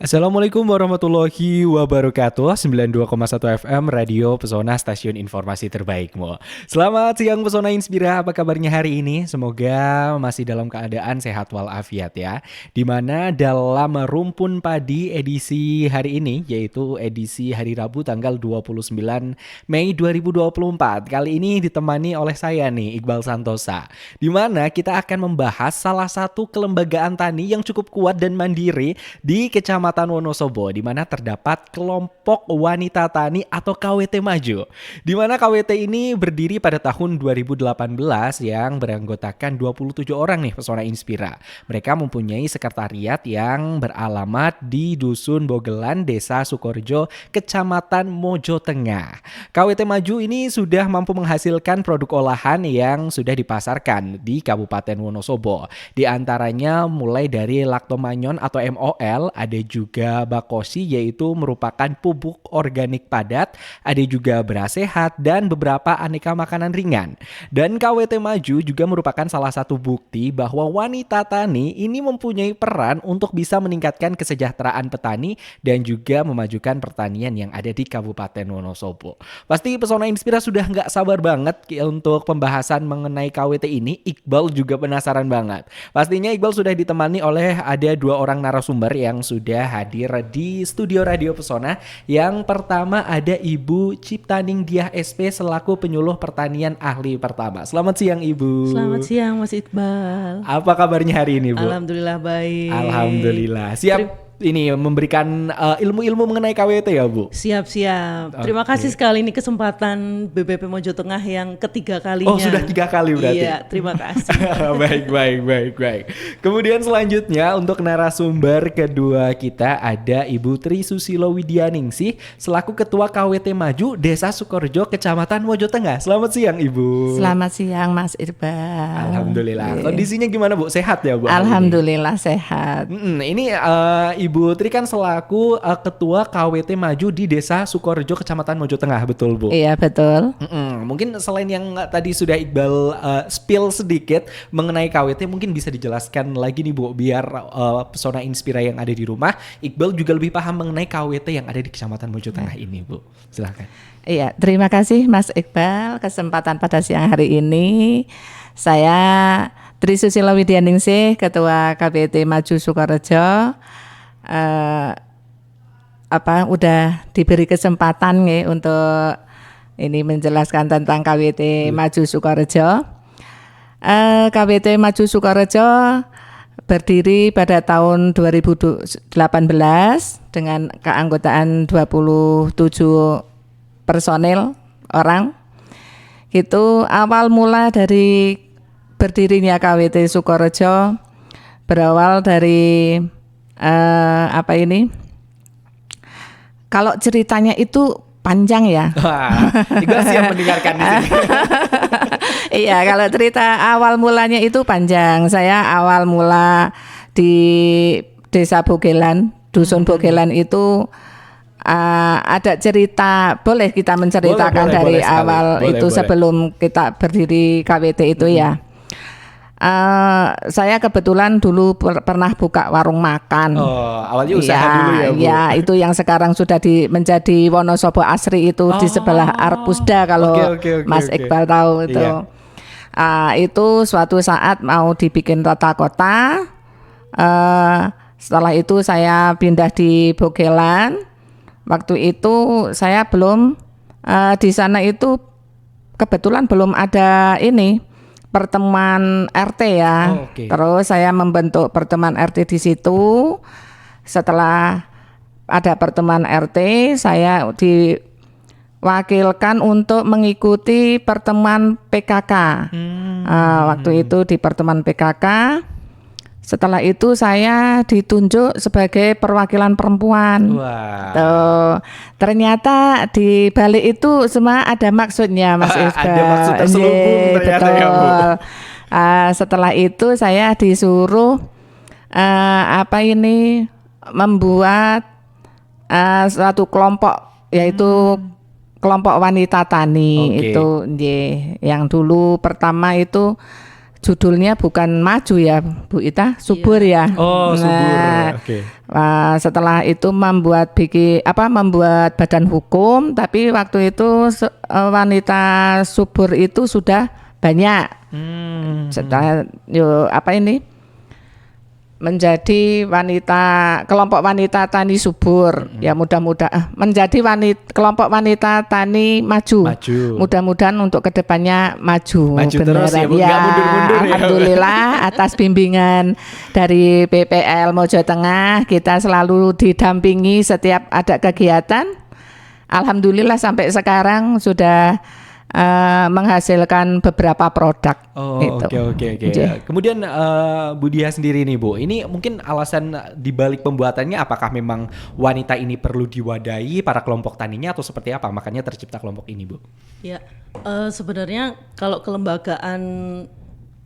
Assalamualaikum warahmatullahi wabarakatuh. 92,1 FM Radio Pesona, stasiun informasi terbaikmu. Selamat siang Pesona Inspira, apa kabarnya hari ini? Semoga masih dalam keadaan sehat walafiat ya. Dimana dalam Rumpun Padi edisi hari ini, yaitu edisi hari Rabu tanggal 29 Mei 2024. Kali ini ditemani oleh saya nih, Iqbal Santosa. Dimana kita akan membahas salah satu kelembagaan tani yang cukup kuat dan mandiri di Kecamatan Wonosobo, di mana terdapat kelompok wanita tani atau KWT Maju. Di mana KWT ini berdiri pada tahun 2018 yang beranggotakan 27 orang nih Pesona Inspira. Mereka mempunyai sekretariat yang beralamat di Dusun Bogelan, Desa Sukorejo, Kecamatan Mojo Tengah. KWT Maju ini sudah mampu menghasilkan produk olahan yang sudah dipasarkan di Kabupaten Wonosobo. Di antaranya mulai dari Laktomanyon atau MOL, ada juga Bakosi yaitu merupakan pupuk organik padat, ada juga beras sehat dan beberapa aneka makanan ringan. Dan KWT Maju juga merupakan salah satu bukti bahwa wanita tani ini mempunyai peran untuk bisa meningkatkan kesejahteraan petani dan juga memajukan pertanian yang ada di Kabupaten Wonosobo. Pasti Pesona Inspira sudah nggak sabar banget untuk pembahasan mengenai KWT ini. Iqbal juga penasaran banget. Pastinya Iqbal sudah ditemani oleh ada dua orang narasumber yang sudah hadir di studio Radio Pesona. Yang pertama ada Ibu Ciptaning Diah SP selaku penyuluh pertanian ahli pertama. Selamat siang Ibu. Selamat siang Mas Iqbal. Apa kabarnya hari ini Bu? Alhamdulillah baik. Alhamdulillah. Siap ini memberikan ilmu-ilmu mengenai KWT ya Bu? Siap-siap. Terima kasih sekali ini kesempatan BBP Mojo Tengah yang ketiga kalinya. Oh sudah 3 kali berarti? Iya, terima kasih. Baik. Kemudian selanjutnya untuk narasumber kedua kita ada Ibu Tri Susilo Widianingsih selaku Ketua KWT Maju Desa Sukorejo, Kecamatan Mojo Tengah. Selamat siang Ibu. Selamat siang Mas Iqbal. Alhamdulillah. Kondisinya gimana Bu? Sehat ya Bu? Alhamdulillah sehat. Ini Ibu Tri kan selaku Ketua KWT Maju di Desa Sukorejo, Kecamatan Mojo Tengah, betul Bu? Iya betul. Mungkin selain yang tadi sudah Iqbal spill sedikit mengenai KWT, mungkin bisa dijelaskan lagi nih Bu, biar Pesona Inspira yang ada di rumah, Iqbal juga lebih paham mengenai KWT yang ada di Kecamatan Mojo Tengah ini Bu. Silahkan. Iya, terima kasih Mas Iqbal kesempatan pada siang hari ini. Saya Tri Susilo Widianingsih, Ketua KWT Maju Sukorejo. Udah diberi kesempatan nih untuk ini menjelaskan tentang KWT Maju Sukorejo. KWT Maju Sukorejo berdiri pada tahun 2018 dengan keanggotaan 27 personil orang. Itu awal mula dari berdirinya KWT Sukorejo berawal dari kalau ceritanya itu panjang ya. Iqbal siap mendengarkan di sini. Iya, kalau cerita awal mulanya itu panjang. Saya awal mula di Desa Bogelan, Dusun Bogelan itu ada cerita, boleh kita menceritakan dari awal itu sebelum kita berdiri KWT itu ya. Saya kebetulan dulu pernah buka warung makan. Oh, awalnya usaha dulu ya Bu? Ya, itu yang sekarang sudah menjadi Wonosobo Asri itu di sebelah Arpusda kalau Mas Iqbal tahu itu. Iya. Itu suatu saat mau dibikin tata kota. Setelah itu saya pindah di Bogelan. Waktu itu saya belum di sana itu kebetulan belum ada ini pertemuan RT ya. Terus saya membentuk pertemuan RT di situ. Setelah ada pertemuan RT, saya diwakilkan untuk mengikuti pertemuan PKK. Waktu itu di pertemuan PKK. Setelah itu saya ditunjuk sebagai perwakilan perempuan. Tuh, ternyata di balik itu semua ada maksudnya Mas Iqbal. Ada maksud terselubung ternyata ya Bu. Setelah itu saya disuruh membuat suatu kelompok, yaitu kelompok wanita tani. Itu yang dulu pertama itu judulnya bukan maju ya Bu Ita, subur ya. Oh, subur. Oke. Setelah itu membuat badan hukum, tapi waktu itu wanita subur itu sudah banyak. Setelah menjadi kelompok wanita tani subur, ya menjadi kelompok wanita tani maju. Mudah-mudahan untuk kedepannya maju terus ya, ya, alhamdulillah atas bimbingan dari PPL Mojo Tengah, kita selalu didampingi setiap ada kegiatan. Alhamdulillah sampai sekarang sudah menghasilkan beberapa produk. Oke. Kemudian Bu Diah sendiri nih Bu, ini mungkin alasan dibalik pembuatannya, apakah memang wanita ini perlu diwadahi para kelompok taninya atau seperti apa? Makanya tercipta kelompok ini Bu. Ya, sebenarnya kalau kelembagaan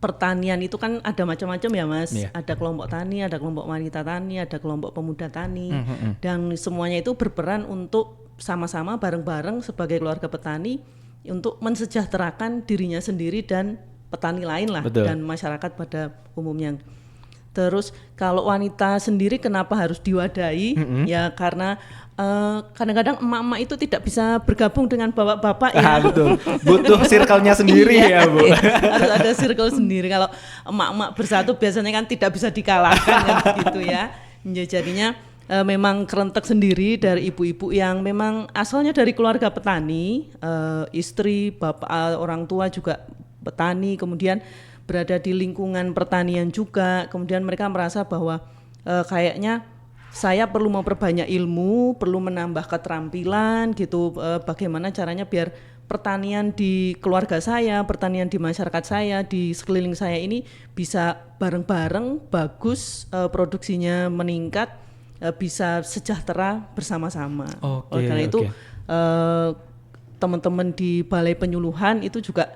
pertanian itu kan ada macam-macam ya Mas. Ada kelompok tani, ada kelompok wanita tani, ada kelompok pemuda tani, dan semuanya itu berperan untuk sama-sama bareng-bareng sebagai keluarga petani untuk mensejahterakan dirinya sendiri dan petani lain lah. Betul. Dan masyarakat pada umumnya. Terus kalau wanita sendiri kenapa harus diwadahi? Ya karena kadang-kadang emak-emak itu tidak bisa bergabung dengan bapak-bapak ya. Betul. Butuh circle-nya sendiri ya Bu. Harus ada circle sendiri. Kalau emak-emak bersatu biasanya kan tidak bisa dikalahkan kan gitu ya. Jadinya memang kerentek sendiri dari ibu-ibu yang memang asalnya dari keluarga petani, istri, bapak, orang tua juga petani, kemudian berada di lingkungan pertanian juga, kemudian mereka merasa bahwa kayaknya saya perlu memperbanyak ilmu, perlu menambah keterampilan gitu, bagaimana caranya biar pertanian di keluarga saya, pertanian di masyarakat saya, di sekeliling saya ini bisa bareng-bareng bagus, produksinya meningkat, bisa sejahtera bersama-sama. Oleh karena itu teman-teman di Balai Penyuluhan itu juga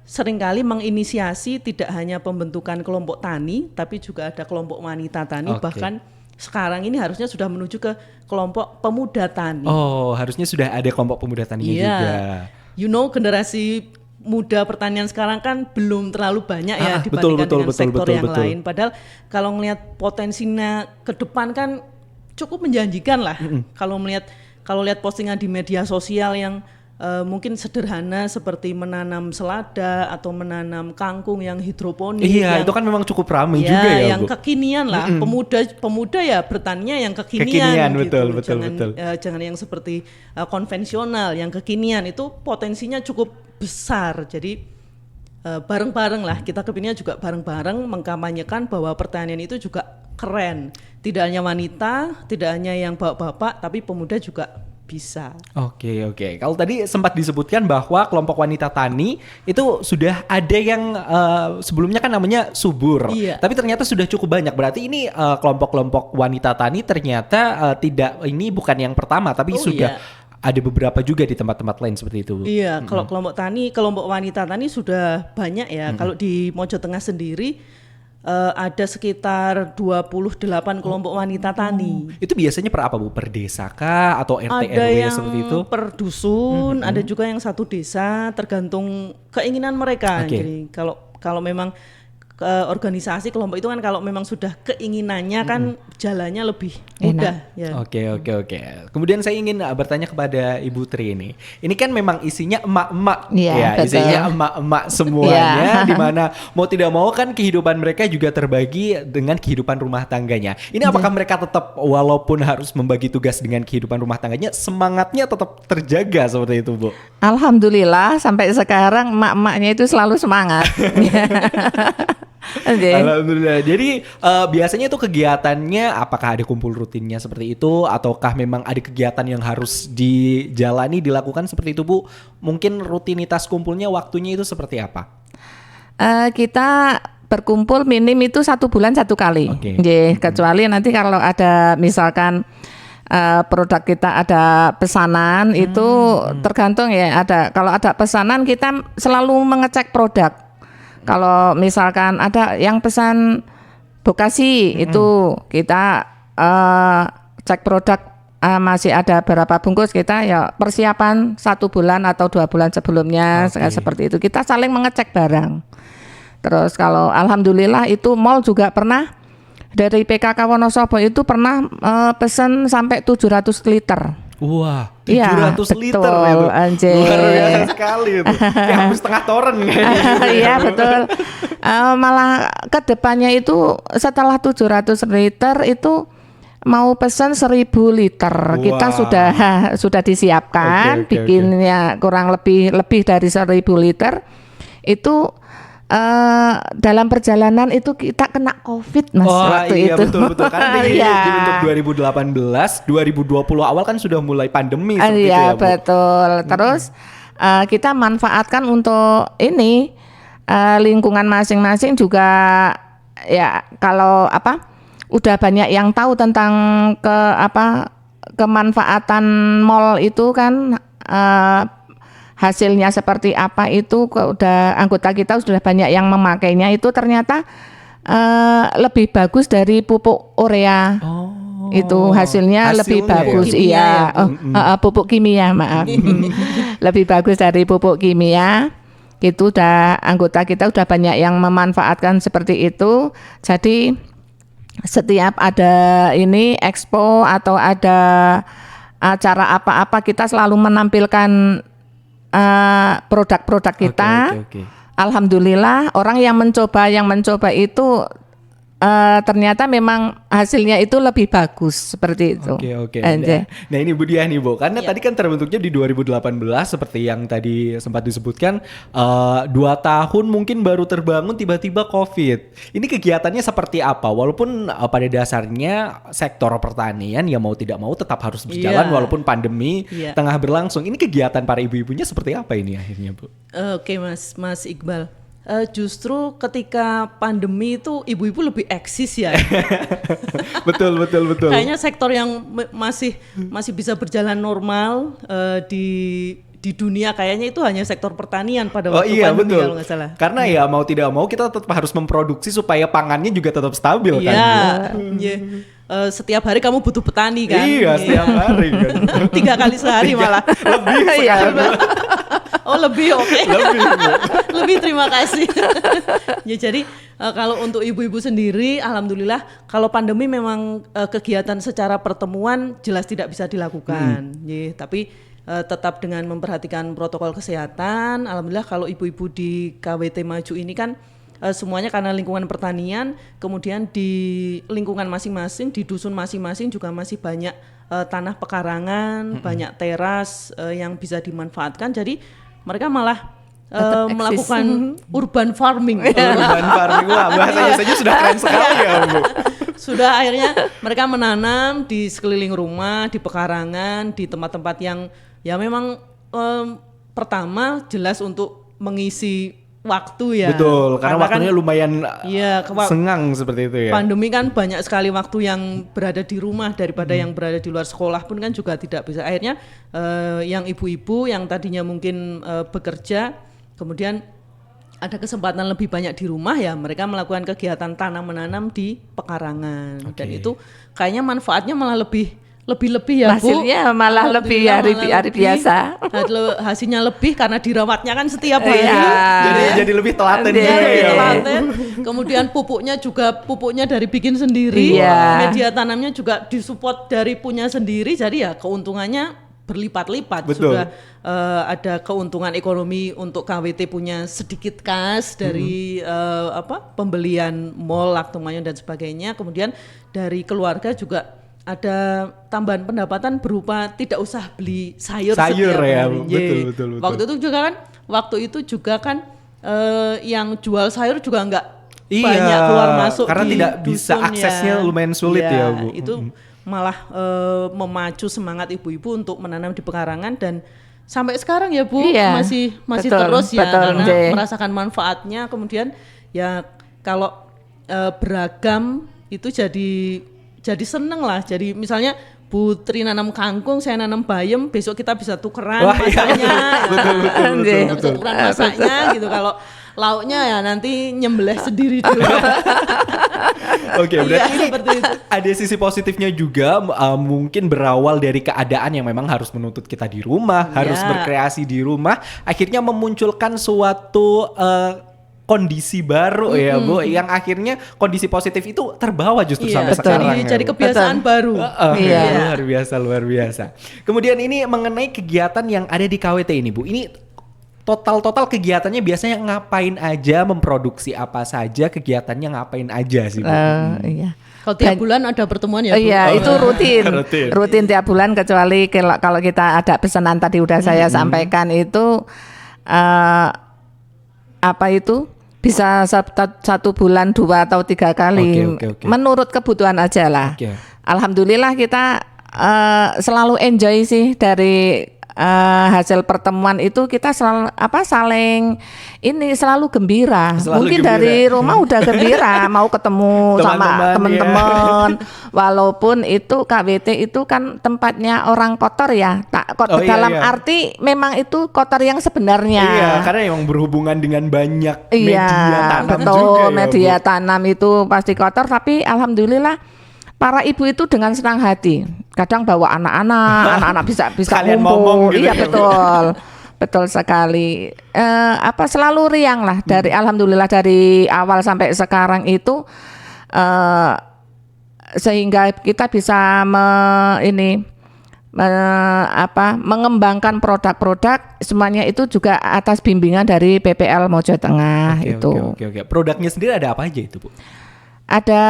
seringkali menginisiasi tidak hanya pembentukan kelompok tani, tapi juga ada kelompok wanita tani, bahkan sekarang ini harusnya sudah menuju ke kelompok pemuda tani. Harusnya sudah ada kelompok pemuda taninya juga. Generasi muda pertanian sekarang kan belum terlalu banyak ya dibandingkan dengan sektor yang lain. Padahal kalau ngelihat potensinya ke depan kan cukup menjanjikan lah. Kalau lihat postingan di media sosial yang mungkin sederhana seperti menanam selada atau menanam kangkung yang hidroponik. Itu kan memang cukup ramai juga ya yang Bu. Kekinian lah. Pemuda ya bertaninya yang kekinian gitu. Betul. Jangan yang seperti konvensional, yang kekinian itu potensinya cukup besar. Jadi bareng-bareng lah, kita kepinginnya juga bareng-bareng mengkampanyekan bahwa pertanian itu juga keren. Tidak hanya wanita, tidak hanya yang bapak-bapak, tapi pemuda juga bisa. Oke. Kalau tadi sempat disebutkan bahwa kelompok wanita tani itu sudah ada yang sebelumnya kan namanya subur. Tapi ternyata sudah cukup banyak. Berarti ini kelompok-kelompok wanita tani ternyata ini bukan yang pertama, tapi sudah ada beberapa juga di tempat-tempat lain seperti itu. Kalau kelompok wanita tani sudah banyak ya. Kalau di Mojo Tengah sendiri ada sekitar 28 kelompok wanita tani. Itu biasanya per apa Bu? Per desa kah atau RT ada RW yang seperti itu? Per dusun, ada juga yang satu desa, tergantung keinginan mereka. Jadi kalau memang organisasi kelompok itu kan kalau memang sudah keinginannya kan jalannya lebih mudah. Oke. Kemudian saya ingin bertanya kepada Ibu Tri ini. Ini kan memang isinya emak-emak isinya emak-emak semuanya, di mana mau tidak mau kan kehidupan mereka juga terbagi dengan kehidupan rumah tangganya. Ini apakah mereka tetap walaupun harus membagi tugas dengan kehidupan rumah tangganya, semangatnya tetap terjaga seperti itu Bu? Alhamdulillah sampai sekarang emak-emaknya itu selalu semangat. Alhamdulillah. Jadi biasanya itu kegiatannya apakah ada kumpul rutinnya seperti itu ataukah memang ada kegiatan yang harus dilakukan seperti itu Bu? Mungkin rutinitas kumpulnya waktunya itu seperti apa? Kita berkumpul minim itu 1 bulan 1 kali. Kecuali nanti kalau ada misalkan produk kita ada pesanan itu tergantung ya, kalau ada pesanan kita selalu mengecek produk. Kalau misalkan ada yang pesan Bekasi itu kita cek produk masih ada berapa bungkus, kita ya persiapan 1 bulan atau 2 bulan sebelumnya seperti itu. Kita saling mengecek barang. Terus kalau alhamdulillah itu mall juga pernah dari PKK Wonosobo itu pernah pesan sampai 700 liter. Wah, 700 Iya, liter betul, itu. anjir. Luar biasa sekali itu. Kayak hampir setengah toren kayaknya. Iya betul. Malah ke depannya itu setelah 700 liter itu mau pesan 1000 liter. Wah. Kita sudah disiapkan Oke. bikinnya kurang lebih dari 1000 liter. Itu dalam perjalanan itu kita kena COVID Mas waktu iya, itu. betul karena Iya. untuk 2018, 2020 awal kan sudah mulai pandemi seperti itu Iya ya, Bu. betul. Terus kita manfaatkan untuk ini lingkungan masing-masing juga ya kalau udah banyak yang tahu tentang kemanfaatan mall itu kan hasilnya seperti apa itu udah anggota kita sudah banyak yang memakainya itu ternyata lebih bagus dari pupuk urea. Itu hasilnya lebih bagus kimia pupuk kimia maaf. Lebih bagus dari pupuk kimia. Itu udah anggota kita udah banyak yang memanfaatkan seperti itu. Jadi setiap ada ini expo atau ada acara apa-apa kita selalu menampilkan produk-produk kita. Oke. Alhamdulillah orang yang mencoba itu ternyata memang hasilnya itu lebih bagus seperti itu. Oke. Anjay. Nah ini Bu Diah nih Bu, karena tadi kan terbentuknya di 2018 seperti yang tadi sempat disebutkan 2 tahun mungkin baru terbangun tiba-tiba COVID. Ini kegiatannya seperti apa? Walaupun pada dasarnya sektor pertanian ya mau tidak mau tetap harus berjalan walaupun pandemi tengah berlangsung. Ini kegiatan para ibu-ibunya seperti apa ini akhirnya Bu? Oke Mas Iqbal. Justru ketika pandemi itu ibu-ibu lebih eksis ya. Betul. Kayaknya sektor yang masih bisa berjalan normal di dunia kayaknya itu hanya sektor pertanian pada waktu pandemi betul. kalau nggak salah. Karena ya mau tidak mau kita tetap harus memproduksi supaya pangannya juga tetap stabil kan. Iya. Setiap hari kamu butuh petani kan. Iya, setiap hari kan. 3 kali sehari malah. Lebih sekarang. Oh lebih oke. Lebih terima kasih. Ya jadi kalau untuk ibu-ibu sendiri alhamdulillah kalau pandemi memang kegiatan secara pertemuan jelas tidak bisa dilakukan. Tapi tetap dengan memperhatikan protokol kesehatan. Alhamdulillah kalau ibu-ibu di KWT Maju ini kan semuanya karena lingkungan pertanian, kemudian di lingkungan masing-masing, di dusun masing-masing juga masih banyak tanah pekarangan, banyak teras yang bisa dimanfaatkan. Jadi mereka malah melakukan urban farming. Urban farming, wah bahasanya saja sudah keren sekali ya Bu. Sudah akhirnya mereka menanam di sekeliling rumah, di pekarangan, di tempat-tempat yang ya memang pertama jelas untuk mengisi waktu ya. Betul, karena waktunya kan, lumayan sengang seperti itu ya. Pandemi kan banyak sekali waktu yang berada di rumah daripada yang berada di luar sekolah pun kan juga tidak bisa. Akhirnya yang ibu-ibu yang tadinya mungkin bekerja, kemudian ada kesempatan lebih banyak di rumah ya mereka melakukan kegiatan tanam menanam di pekarangan. Dan itu kayaknya manfaatnya malah lebih ya Bu. Hasilnya malah lebih hari biasa. Hasilnya lebih karena dirawatnya kan setiap hari. Jadi lebih telaten juga ya. Kemudian pupuknya dari bikin sendiri. Media tanamnya juga disupport dari punya sendiri. Jadi ya keuntungannya berlipat-lipat. Betul. Sudah ada keuntungan ekonomi untuk KWT punya sedikit kas dari pembelian mall, Laktomayon dan sebagainya. Kemudian dari keluarga juga ada tambahan pendapatan berupa tidak usah beli sayur setiap ya, hari. Betul. Waktu itu juga kan yang jual sayur juga nggak banyak keluar masuk karena di tidak bisa aksesnya lumayan sulit ya Bu. Itu malah memacu semangat ibu-ibu untuk menanam di pekarangan dan sampai sekarang ya Bu masih terus ya karena merasakan manfaatnya. Kemudian ya kalau beragam itu jadi seneng lah. Jadi misalnya Bu Tri nanam kangkung, saya nanam bayam, besok kita bisa tukeran masaknya. Betul. Tukeran masaknya gitu. Kalau lauknya ya nanti nyembelih sendiri dulu. Oke, berarti ini ada sisi positifnya juga mungkin berawal dari keadaan yang memang harus menuntut kita di rumah, harus berkreasi di rumah, akhirnya memunculkan suatu kondisi baru ya Bu, yang akhirnya kondisi positif itu terbawa justru sampai betul. sekarang. Jadi kebiasaan baru. Luar biasa. Kemudian ini mengenai kegiatan yang ada di KWT ini Bu, ini total kegiatannya biasanya ngapain aja, memproduksi apa saja, kegiatannya ngapain aja sih Bu? Iya. Kalau tiap bulan ada pertemuan ya Bu? Iya, itu rutin. Rutin. Rutin tiap bulan, kecuali kalau kita ada pesanan tadi udah saya sampaikan itu apa itu bisa satu bulan 2 atau 3 kali. Oke. Menurut kebutuhan aja lah. Oke. Alhamdulillah kita selalu enjoy sih dari hasil pertemuan itu. Kita saling selalu gembira. Mungkin dari rumah udah gembira mau ketemu sama teman-teman. Walaupun itu KWT itu kan tempatnya orang kotor ya. Dalam arti memang itu kotor yang sebenarnya. Iya, karena memang berhubungan dengan banyak media tanam betul, juga ya, media Bu. tanam itu pasti kotor, tapi alhamdulillah para ibu itu dengan senang hati. Kadang bawa anak-anak bisa Sekalian ngumpul. ngomong gitu Iya ya, Bu. betul. Betul sekali. Selalu riang lah dari alhamdulillah dari awal sampai sekarang itu sehingga kita bisa mengembangkan produk-produk semuanya itu juga atas bimbingan dari PPL Mojo Tengah itu. Oke. Produknya sendiri ada apa aja itu Bu? Ada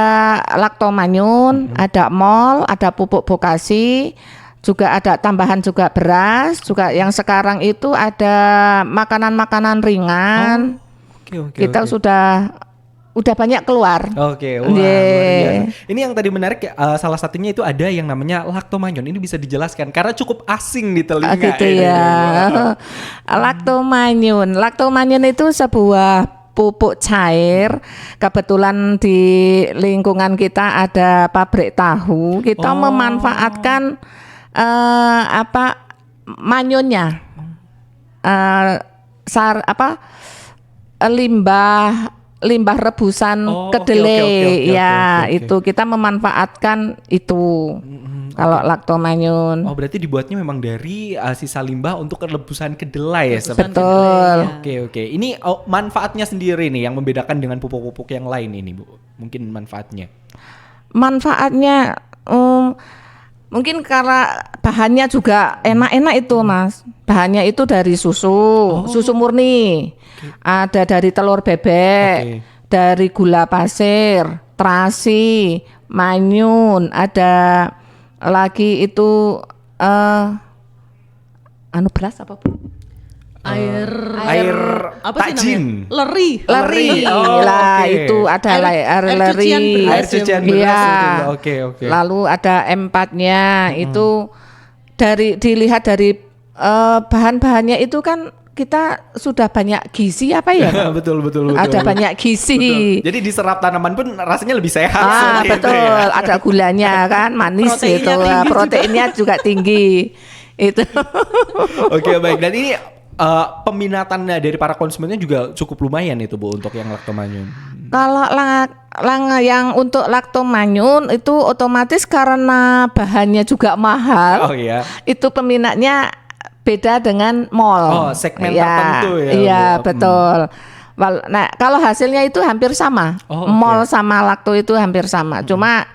laktomanyun, ada mol, ada pupuk bokasi, juga ada tambahan juga beras, juga yang sekarang itu ada makanan-makanan ringan. Kita udah banyak keluar. Oke, wah, luar biasa. Ini yang tadi menarik, salah satunya itu ada yang namanya laktomanyun. Ini bisa dijelaskan karena cukup asing di telinga. Gitu ini. ya. Laktomanyun itu sebuah pupuk cair. Kebetulan di lingkungan kita ada pabrik tahu. Kita memanfaatkan manyunnya, limbah rebusan kedelai. Oke. Itu kita memanfaatkan itu. Kalau laktomanyun. Oh, berarti dibuatnya memang dari sisa limbah untuk rebusan kedelai ya seperti itu. Betul. Oke. Ini manfaatnya sendiri nih yang membedakan dengan pupuk-pupuk yang lain ini Bu. Mungkin manfaatnya. Manfaatnya mungkin karena bahannya juga enak-enak itu Mas. Bahannya itu dari susu murni. Ada dari telur bebek, dari gula pasir, terasi, manyun, ada lagi itu beras apa Bu? Air apa sih tajin. namanya? Leri. Itu ada air leri. Air cucian beras. Oke. Lalu ada M4-nya itu dilihat dari bahan-bahannya itu kan kita sudah banyak gizi apa ya? betul. Ada banyak gizi. Betul. Jadi diserap tanaman pun rasanya lebih sehat. Betul. Itu ya. Ada gulanya kan, manis itu. Proteinnya juga tinggi. Itu. Oke, baik. Dan ini peminatannya dari para konsumennya juga cukup lumayan itu Bu untuk yang laktomanyun. Kalau yang untuk laktomanyun itu otomatis karena bahannya juga mahal. Oh iya. Itu peminatnya beda dengan mall. Segmen tertentu ya. Iya, betul. Nah, kalau hasilnya itu hampir sama. Mall sama lakto itu hampir sama. Cuma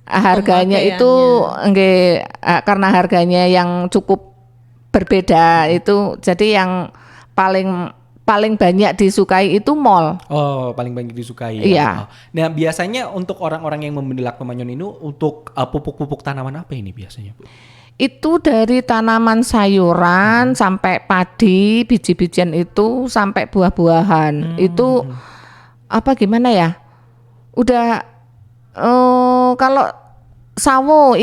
harganya itu karena harganya yang cukup berbeda itu, jadi yang paling banyak disukai itu mall. Oh, paling banyak disukai. Iya. Nah, biasanya untuk orang-orang yang membeli laktomanyun ini untuk pupuk-pupuk tanaman apa ini biasanya Bu? Itu dari tanaman sayuran sampai padi, biji-bijian itu sampai buah-buahan. Itu gimana ya? Udah kalau sawo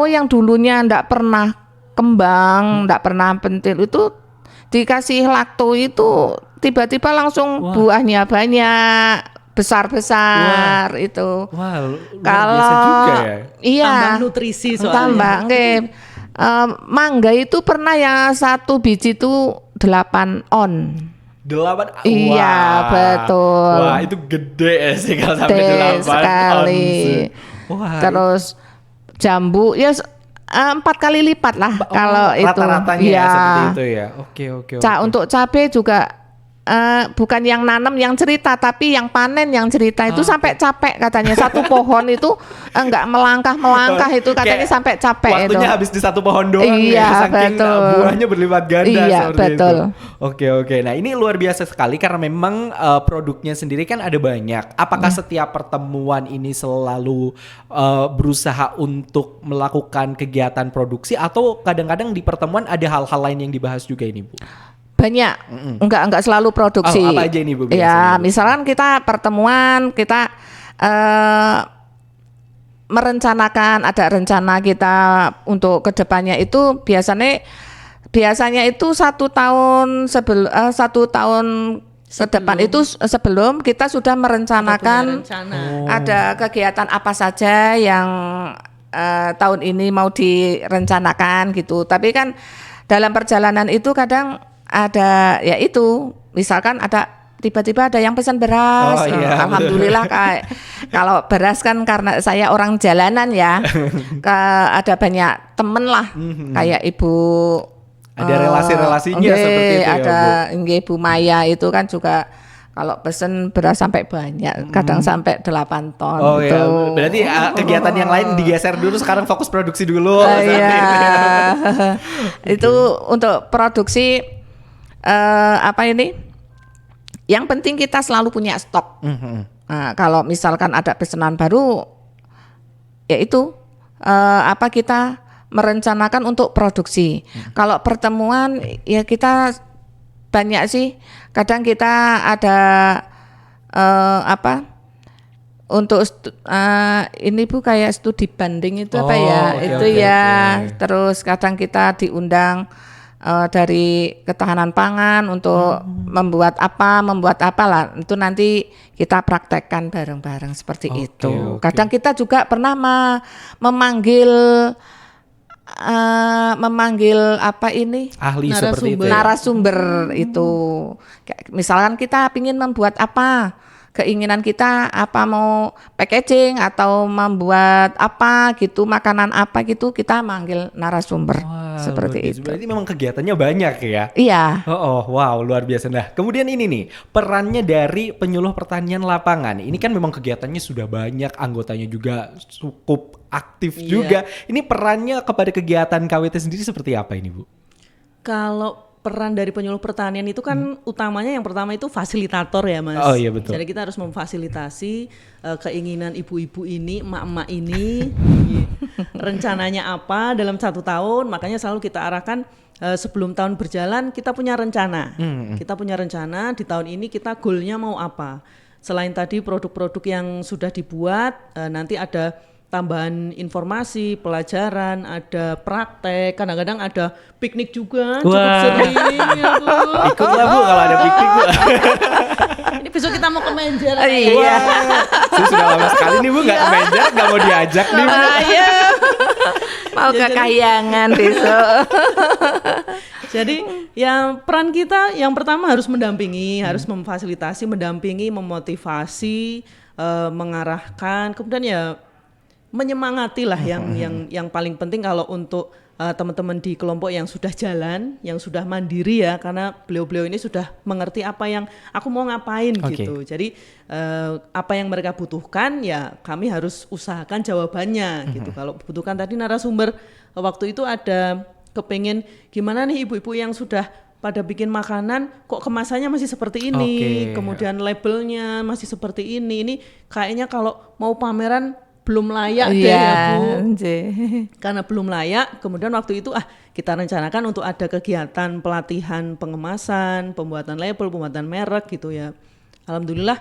yang dulunya ndak pernah kembang, ndak pernah pentil, itu dikasih lakto itu tiba-tiba langsung buahnya banyak, besar-besar. Itu. Wah, kalau biasa juga ya. Iya. Tambah nutrisi soalnya. Tambah, mangga itu pernah yang satu biji itu 8 on. 8. Iya, betul. Wah, itu gede ya sih kalau sampai 8 sekali. Wah. Terus jambu ya 4 kali lipat lah kalau itu. Rata-ratanya ya seperti itu ya. Oke. Untuk cabai juga bukan yang nanam yang cerita, tapi yang panen yang cerita itu sampai capek katanya. Satu pohon itu enggak melangkah itu katanya sampai capek itu. Waktunya habis di satu pohon doang iya, saking betul. buahnya berlipat ganda Iya, seperti betul. itu. Oke. Nah, ini luar biasa sekali karena memang produknya sendiri kan ada banyak. Apakah setiap pertemuan ini selalu berusaha untuk melakukan kegiatan produksi atau kadang-kadang di pertemuan ada hal-hal lain yang dibahas juga ini, Bu? Banyak, enggak selalu produksi. Apa aja ini, Bu, biasanya, ya, Bu? misalkan kita pertemuan, kita merencanakan, ada rencana kita untuk kedepannya itu biasanya itu 1 tahun ke depan itu sebelum kita sudah merencanakan ada kegiatan apa saja yang tahun ini mau direncanakan gitu. Tapi kan dalam perjalanan itu kadang ada ya itu, misalkan tiba-tiba ada yang pesan beras. Iya, Alhamdulillah kalau beras kan karena saya orang jalanan ya, ada banyak temen lah, kayak Ibu ada relasi-relasinya seperti itu ada ya, Bu. Ibu Maya itu kan juga kalau pesen beras sampai banyak, kadang sampai 8 ton. Oh gitu. iya, berarti kegiatan yang lain digeser dulu, sekarang fokus produksi dulu. Iya. Itu untuk produksi yang penting kita selalu punya stok. Nah, kalau misalkan ada pesanan baru, ya itu kita merencanakan untuk produksi. Kalau pertemuan ya kita banyak sih. Kadang kita ada untuk ini Bu kayak studi banding itu Okay. Terus kadang kita diundang dari ketahanan pangan untuk membuat apa lah, itu nanti kita praktekkan bareng-bareng seperti itu. Kadang kita juga pernah memanggil ahli seperti itu. Narasumber itu. Misalkan kita ingin membuat apa, keinginan kita apa, mau packaging atau membuat apa gitu, makanan apa gitu, kita manggil narasumber. Seperti itu. Berarti memang kegiatannya banyak ya? Iya. Wow, luar biasa. Nah, kemudian ini nih, perannya dari penyuluh pertanian lapangan. Ini kan memang kegiatannya sudah banyak, anggotanya juga cukup aktif juga. Ini perannya kepada kegiatan KWT sendiri seperti apa ini, Bu? Kalau peran dari penyuluh pertanian itu kan utamanya yang pertama itu fasilitator ya Mas. Oh iya betul. Jadi kita harus memfasilitasi keinginan ibu-ibu ini, emak-emak ini, rencananya apa dalam 1 tahun. Makanya selalu kita arahkan sebelum tahun berjalan kita punya rencana. Kita punya rencana di tahun ini kita goalnya mau apa. Selain tadi produk-produk yang sudah dibuat, nanti ada tambahan informasi, pelajaran, ada praktek, kadang-kadang ada piknik juga, cukup sering ya Bu. Ikutlah Bu kalau ada piknik Bu. Ini besok kita mau ke Menjer. Iya. Saya sudah lama sekali nih Bu nggak ke Menjer, nggak mau diajak nih Bu. Mau ke Kahyangan besok. Jadi yang peran kita yang pertama harus mendampingi, harus memfasilitasi, mendampingi, memotivasi, mengarahkan, kemudian ya menyemangati lah yang paling penting kalau untuk teman-teman di kelompok yang sudah jalan, yang sudah mandiri ya, karena beliau-beliau ini sudah mengerti apa yang aku mau ngapain gitu. Jadi apa yang mereka butuhkan ya kami harus usahakan jawabannya gitu. Kalau butuhkan tadi narasumber waktu itu ada kepengen gimana nih ibu-ibu yang sudah pada bikin makanan kok kemasannya masih seperti ini, kemudian labelnya masih seperti ini kayaknya kalau mau pameran belum layak deh ya Bu. Karena belum layak, kemudian waktu itu kita rencanakan untuk ada kegiatan pelatihan pengemasan, pembuatan label, pembuatan merek gitu ya. Alhamdulillah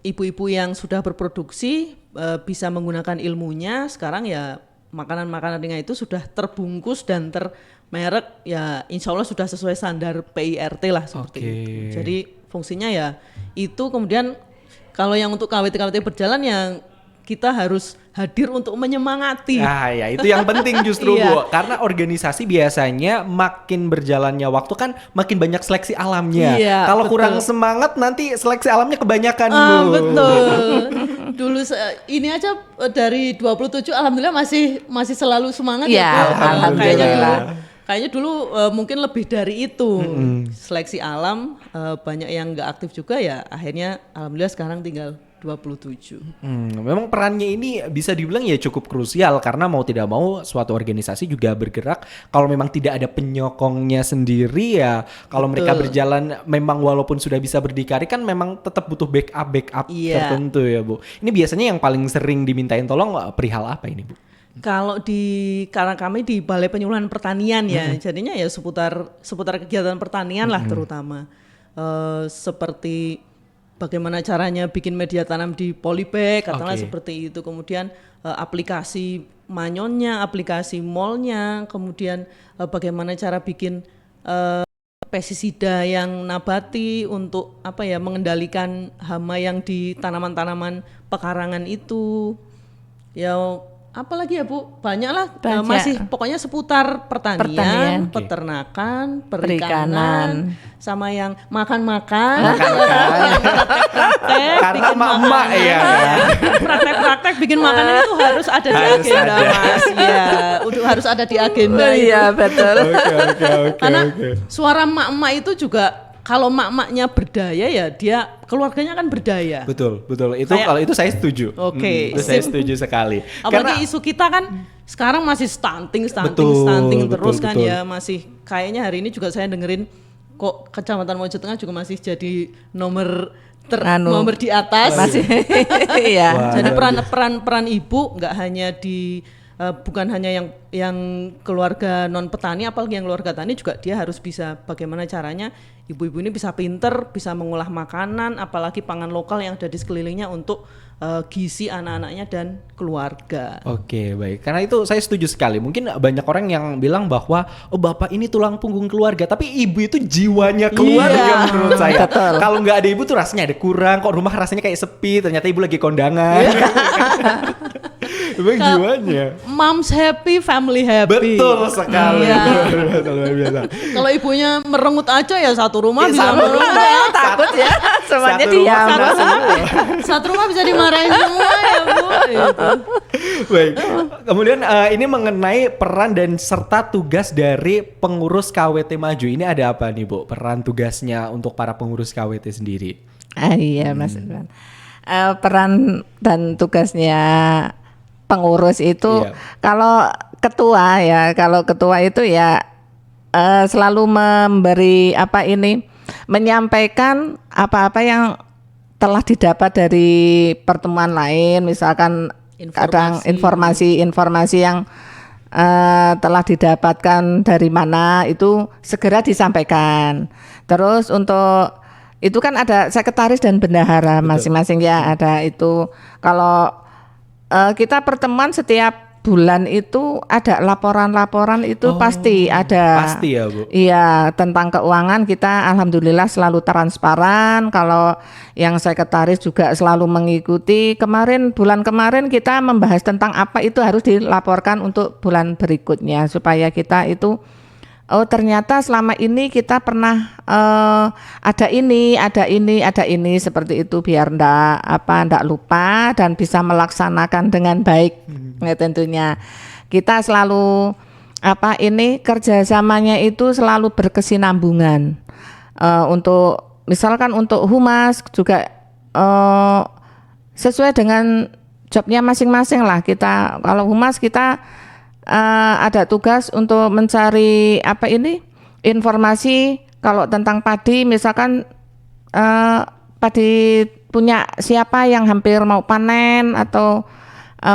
ibu-ibu yang sudah berproduksi bisa menggunakan ilmunya, sekarang ya makanan-makanannya itu sudah terbungkus dan termerek ya, insya Allah sudah sesuai standar PIRT lah seperti itu. Jadi fungsinya ya itu. Kemudian kalau yang untuk KWT berjalan yang kita harus hadir untuk menyemangati. Ya itu yang penting justru Bu. Karena organisasi biasanya makin berjalannya waktu kan makin banyak seleksi alamnya. Kalau kurang semangat nanti seleksi alamnya kebanyakan Bu. Betul. Dulu ini aja dari 27 alhamdulillah masih selalu semangat ya. Alhamdulillah. Kayaknya dulu mungkin lebih dari itu. Seleksi alam banyak yang nggak aktif juga ya. Akhirnya alhamdulillah sekarang tinggal 27. Memang perannya ini bisa dibilang ya cukup krusial karena mau tidak mau suatu organisasi juga bergerak kalau memang tidak ada penyokongnya sendiri ya. Kalau mereka berjalan memang walaupun sudah bisa berdikari kan memang tetap butuh backup tertentu ya Bu. Ini biasanya yang paling sering dimintain tolong perihal apa ini Bu? Karena kami di Balai Penyuluhan Pertanian ya, jadinya ya seputar kegiatan pertanian lah terutama. Seperti bagaimana caranya bikin media tanam di polybag, katakanlah seperti itu. Kemudian aplikasi manyonnya, aplikasi molnya, kemudian bagaimana cara bikin pestisida yang nabati untuk mengendalikan hama yang di tanaman-tanaman pekarangan itu. Ya apalagi ya Bu, banyak lah, masih pokoknya seputar pertanian. Peternakan, perikanan, sama yang makan-makan. Karena emak-emak ya. Praktek-praktek bikin makanan itu harus ada di agenda Mas. Ya, harus ada di agenda. Iya betul. Karena suara emak-emak itu juga kalau mak-maknya berdaya ya dia keluarganya kan berdaya. Betul. Kalau itu saya setuju. Itu saya setuju sekali. Apalagi isu kita kan sekarang masih stunting terus kan ya, masih kayaknya hari ini juga saya dengerin kok Kecamatan Mojo Tengah juga masih jadi nomor di atas. Masih. Iya. Jadi peran ibu nggak hanya bukan hanya yang keluarga non petani, apalagi yang keluarga tani juga dia harus bisa bagaimana caranya ibu-ibu ini bisa pinter, bisa mengolah makanan, apalagi pangan lokal yang ada di sekelilingnya untuk gizi anak-anaknya dan keluarga. Oke, baik. Karena itu saya setuju sekali. Mungkin banyak orang yang bilang bahwa bapak ini tulang punggung keluarga, tapi ibu itu jiwanya keluarga menurut saya. Kalau nggak ada ibu tuh rasanya ada kurang. Kok rumah rasanya kayak sepi, ternyata ibu lagi kondangan. Memang jiwanya. Moms happy, family happy. Betul sekali. Kalau ibunya merengut aja ya satu rumah bisa merengut. Takut ya, semuanya diam. Satu rumah bisa dimarahin semua ya Bu. Baik. Kemudian ini mengenai peran dan serta tugas dari pengurus KWT Maju. Ini ada apa nih Bu? Peran tugasnya untuk para pengurus KWT sendiri. Iya Mas Irwan. Peran dan tugasnya pengurus itu kalau ketua itu ya selalu menyampaikan apa-apa yang telah didapat dari pertemuan lain, misalkan kadang informasi yang telah didapatkan dari mana itu segera disampaikan. Terus untuk itu kan ada sekretaris dan bendahara masing-masing ya, ada itu. Kalau kita pertemuan setiap bulan itu ada laporan-laporan itu pasti ada. Pasti ya Bu. Iya, tentang keuangan kita alhamdulillah selalu transparan. Kalau yang sekretaris juga selalu mengikuti. Bulan kemarin kita membahas tentang apa itu harus dilaporkan untuk bulan berikutnya supaya kita itu ternyata selama ini kita pernah ada ini seperti itu biar ndak lupa dan bisa melaksanakan dengan baik. Ya, tentunya kita selalu kerjasamanya itu selalu berkesinambungan. Untuk misalkan untuk humas juga sesuai dengan jobnya masing-masing lah. Kita kalau humas kita ada tugas untuk mencari informasi kalau tentang padi, misalkan padi punya siapa yang hampir mau panen atau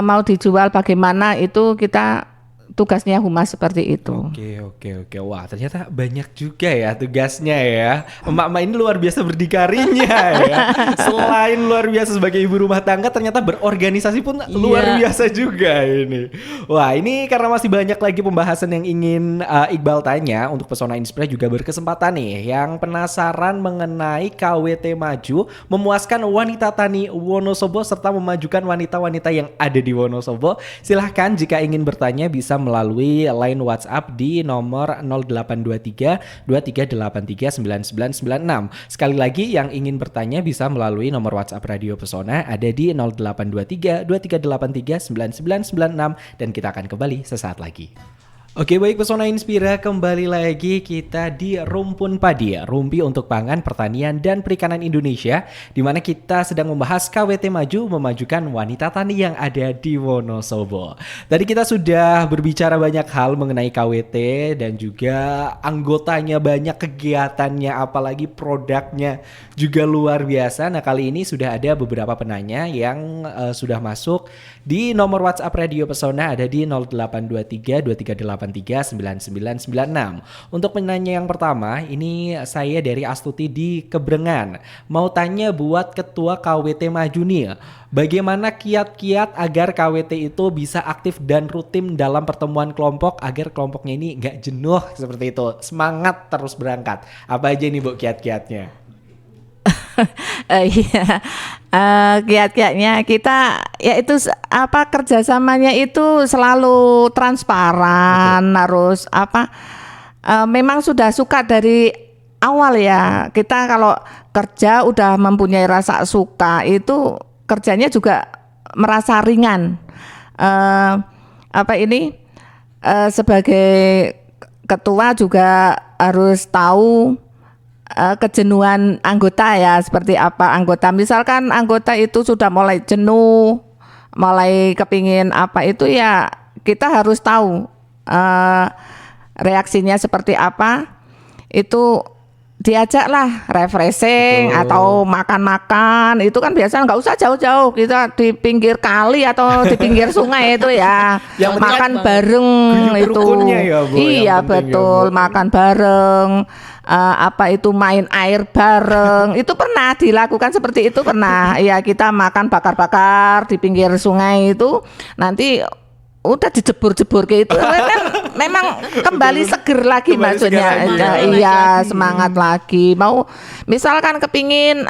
mau dijual bagaimana, itu kita tugasnya humas seperti itu. Oke. Wah, ternyata banyak juga ya tugasnya ya. Emak-emak ini luar biasa berdikarinya ya. Selain luar biasa sebagai ibu rumah tangga, ternyata berorganisasi pun luar biasa juga ini. Wah, ini karena masih banyak lagi pembahasan yang ingin Iqbal tanya, untuk Pesona Inspira juga berkesempatan nih yang penasaran mengenai KWT Maju, memuaskan wanita tani Wonosobo serta memajukan wanita-wanita yang ada di Wonosobo. Silahkan jika ingin bertanya bisa melalui line WhatsApp di nomor 0823 2383 9996. Sekali lagi yang ingin bertanya bisa melalui nomor WhatsApp Radio Pesona ada di 0823 2383 9996 dan kita akan kembali sesaat lagi. Oke, baik Pesona Inspira, kembali lagi kita di Rumpun Padi, Rumpi untuk Pangan, Pertanian dan Perikanan Indonesia, di mana kita sedang membahas KWT Maju memajukan wanita tani yang ada di Wonosobo. Tadi kita sudah berbicara banyak hal mengenai KWT dan juga anggotanya, banyak kegiatannya, apalagi produknya juga luar biasa. Nah, kali ini sudah ada beberapa penanya yang sudah masuk di nomor WhatsApp Radio Pesona, ada di 0823 238 9996. Untuk penanya yang pertama, ini saya dari Astuti di Kebrengan. Mau tanya buat Ketua KWT Maju nih, bagaimana kiat-kiat agar KWT itu bisa aktif dan rutin dalam pertemuan kelompok agar kelompoknya ini nggak jenuh seperti itu, semangat terus berangkat. Apa aja nih Bu kiat-kiatnya? Iya, kiat-kiatnya kita yaitu kerjasamanya itu selalu transparan. Betul. Harus memang sudah suka dari awal ya. Kita kalau kerja udah mempunyai rasa suka, itu kerjanya juga merasa ringan. Sebagai ketua juga harus tahu kejenuhan anggota ya, seperti apa anggota. Misalkan anggota itu sudah mulai jenuh, mulai kepingin apa itu ya, kita harus tahu reaksinya seperti apa. Itu diajaklah refreshing. Betul. Atau makan-makan, itu kan biasanya nggak usah jauh-jauh, kita di pinggir kali atau di pinggir sungai itu ya, makan bareng itu. Ya, Bu, iya betul, ya, makan bareng. Main air bareng. Itu pernah dilakukan seperti itu, pernah. Ya, kita makan bakar-bakar di pinggir sungai itu, nanti udah dijebur-jebur kayak itu. Kan memang kembali seger lagi maksudnya. Iya, semangat lagi. Mau misalkan kepingin